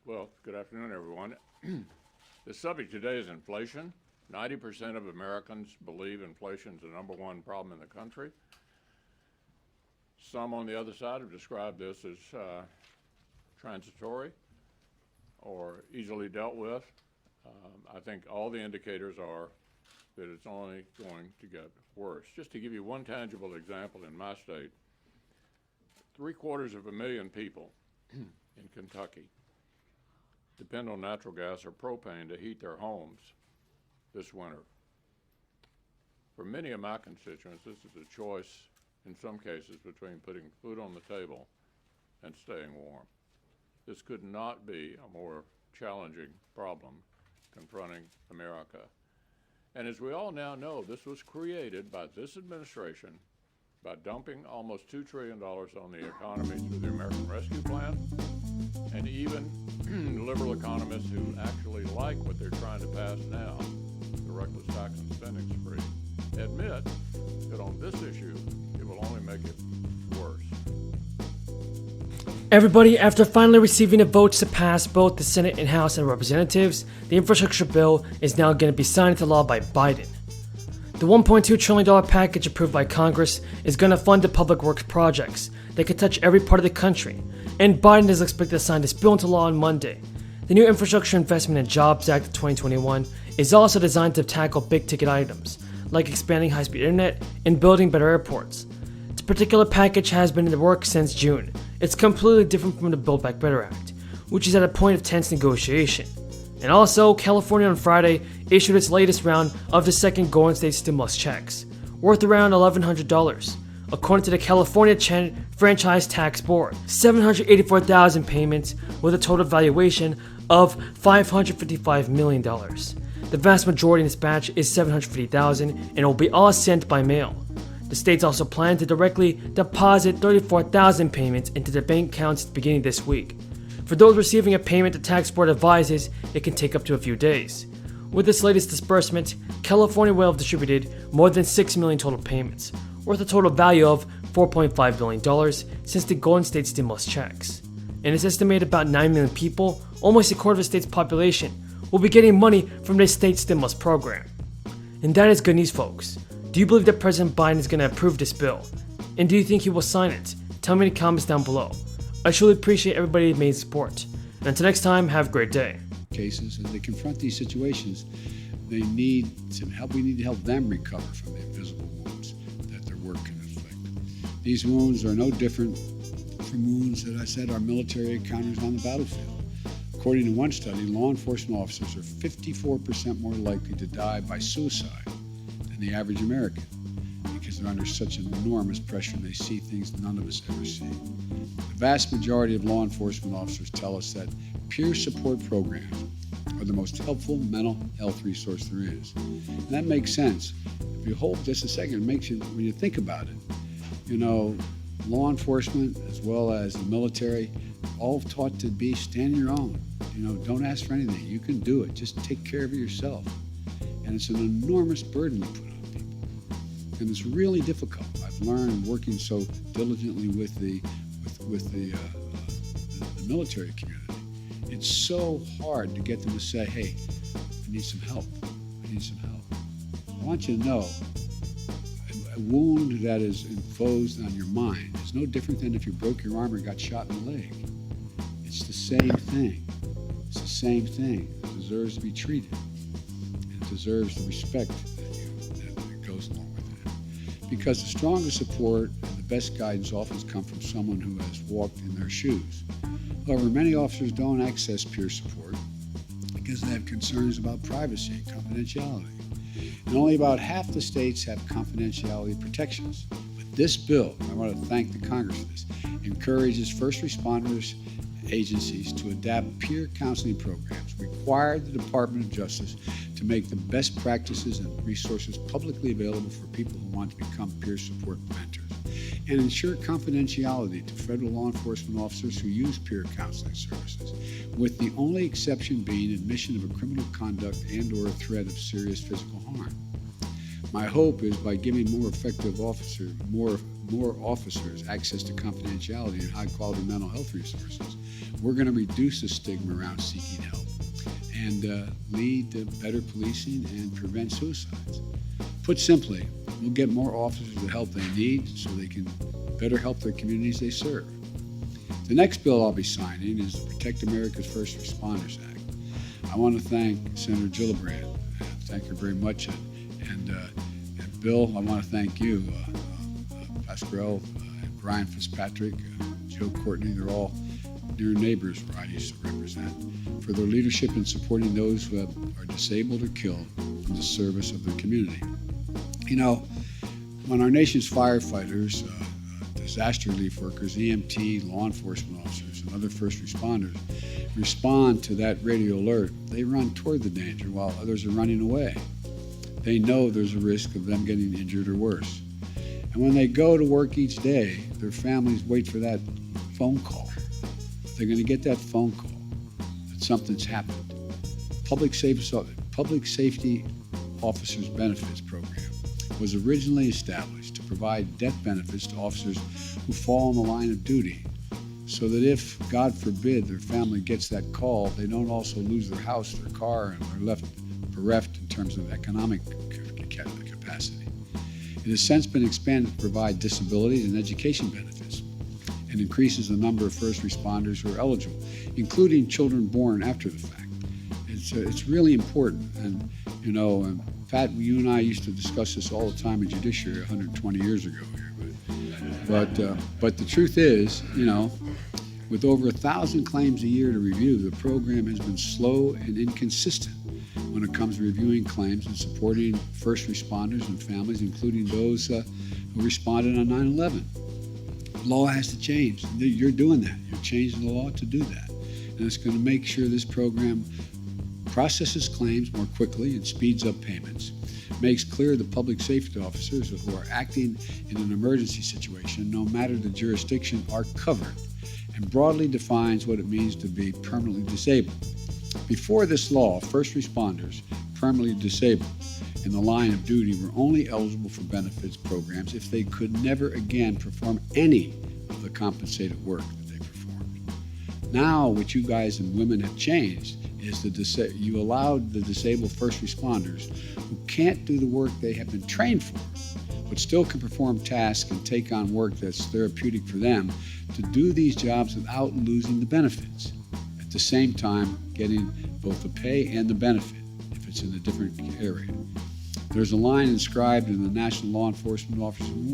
Well, good afternoon, everyone. The subject today is inflation. 90% of Americans believe inflation is the number one problem in the country. Some on the other side have described this as transitory or easily dealt with. I think all the indicators are that it's only going to get worse. Just to give you one tangible example, in my state, 750,000 people in Kentucky depend on natural gas or propane to heat their homes this winter. For many of my constituents, this is a choice, in some cases, between putting food on the table and staying warm. This could not be a more challenging problem confronting America. And as we all now know, this was created by this administration by dumping almost $2 trillion on the economy through the American Rescue Plan, and even liberal economists who actually like what they're trying to pass now, the reckless tax and spending spree, admit that on this issue, it will only make it worse. Everybody, after finally receiving the votes to pass both the Senate and House of Representatives, the infrastructure bill is now going to be signed into law by Biden. The $1.2 trillion package approved by Congress is going to fund the public works projects that could touch every part of the country, and Biden is expected to sign this bill into law on Monday. The new Infrastructure Investment and Jobs Act of 2021 is also designed to tackle big-ticket items, like expanding high-speed internet and building better airports. This particular package has been in the works since June. It's completely different from the Build Back Better Act, which is at a point of tense negotiation. And also, California on Friday issued its latest round of the second Golden State stimulus checks, worth around $1,100. According to the California Franchise Tax Board, 784,000 payments with a total valuation of $555 million. The vast majority in this batch is $750,000 and will be all sent by mail. The states also plan to directly deposit 34,000 payments into their bank accounts beginning this week. For those receiving a payment, the tax board advises it can take up to a few days. With this latest disbursement, California will have distributed more than 6 million total payments, worth a total value of $4.5 billion since the Golden State stimulus checks. And it's estimated about 9 million people, almost a quarter of the state's population, will be getting money from this state stimulus program. And that is good news, folks. Do you believe that President Biden is going to approve this bill? And do you think he will sign it? Tell me in the comments down below. I truly appreciate everybody's amazing support. And until next time, have a great day. Cases, as they confront these situations, they need some help. We need to help them recover from the invisible wounds that their work can inflict. These wounds are no different from wounds that I said our military encounters on the battlefield. According to one study, law enforcement officers are 54% more likely to die by suicide than the average American, because they're under such enormous pressure and they see things none of us ever see. The vast majority of law enforcement officers tell us that peer support programs are the most helpful mental health resource there is. And that makes sense. If you hold just a second, it makes you, when you think about it, you know, law enforcement as well as the military, all taught to be stand your own. You know, don't ask for anything. You can do it. Just take care of it yourself. And it's an enormous burden you put on people. And it's really difficult. I've learned working so diligently with the military community. It's so hard to get them to say, hey, I need some help. I need some help. I want you to know a wound that is imposed on your mind is no different than if you broke your arm or got shot in the leg. It's the same thing. It's the same thing. It deserves to be treated. And it deserves the respect that goes along with it. Because the strongest support and the best guidance often come from someone who has walked in their shoes. However, many officers don't access peer support because they have concerns about privacy and confidentiality. And only about half the states have confidentiality protections. But this bill, and I want to thank the Congress for this, encourages first responders agencies to adapt peer counseling programs, require the Department of Justice to make the best practices and resources publicly available for people who want to become peer support mentors, and ensure confidentiality to federal law enforcement officers who use peer counseling services, with the only exception being admission of a criminal conduct and/or a threat of serious physical harm. My hope is by giving more effective officers, more officers access to confidentiality and high-quality mental health resources, we're going to reduce the stigma around seeking help and lead to better policing and prevent suicides. Put simply, we'll get more officers the help they need so they can better help the communities they serve. The next bill I'll be signing is the Protect America's First Responders Act. I want to thank Senator Gillibrand. Thank her very much. And Bill, I want to thank you, Pasquale, and Brian Fitzpatrick, Joe Courtney. They're all near neighbors where I used to represent, for their leadership in supporting those who are disabled or killed in the service of the community. You know, when our nation's firefighters, disaster relief workers, EMT, law enforcement officers, and other first responders respond to that radio alert, they run toward the danger while others are running away. They know there's a risk of them getting injured or worse. And when they go to work each day, their families wait for that phone call. They're going to get that phone call that something's happened. Public Safety Officers Benefits Program was originally established to provide death benefits to officers who fall in the line of duty, so that if, God forbid, their family gets that call, they don't also lose their house, their car, and they're left bereft in terms of economic capacity. It has since been expanded to provide disability and education benefits, and increases the number of first responders who are eligible, including children born after the fact. It's really important, and you know, Pat, you and I used to discuss this all the time in judiciary 120 years ago here. But the truth is, you know, with over 1,000 claims a year to review, the program has been slow and inconsistent when it comes to reviewing claims and supporting first responders and families, including those who responded on 9/11. Law has to change. You're doing that. You're changing the law to do that. And it's going to make sure this program processes claims more quickly and speeds up payments, makes clear the public safety officers who are acting in an emergency situation, no matter the jurisdiction, are covered, and broadly defines what it means to be permanently disabled. Before this law, first responders permanently disabled in the line of duty were only eligible for benefits programs if they could never again perform any of the compensated work that they performed. Now, what you guys and women have changed is you allowed the disabled first responders who can't do the work they have been trained for, but still can perform tasks and take on work that's therapeutic for them, to do these jobs without losing the benefits, at the same time getting both the pay and the benefit if it's in a different area. There's a line inscribed in the National Law Enforcement Officers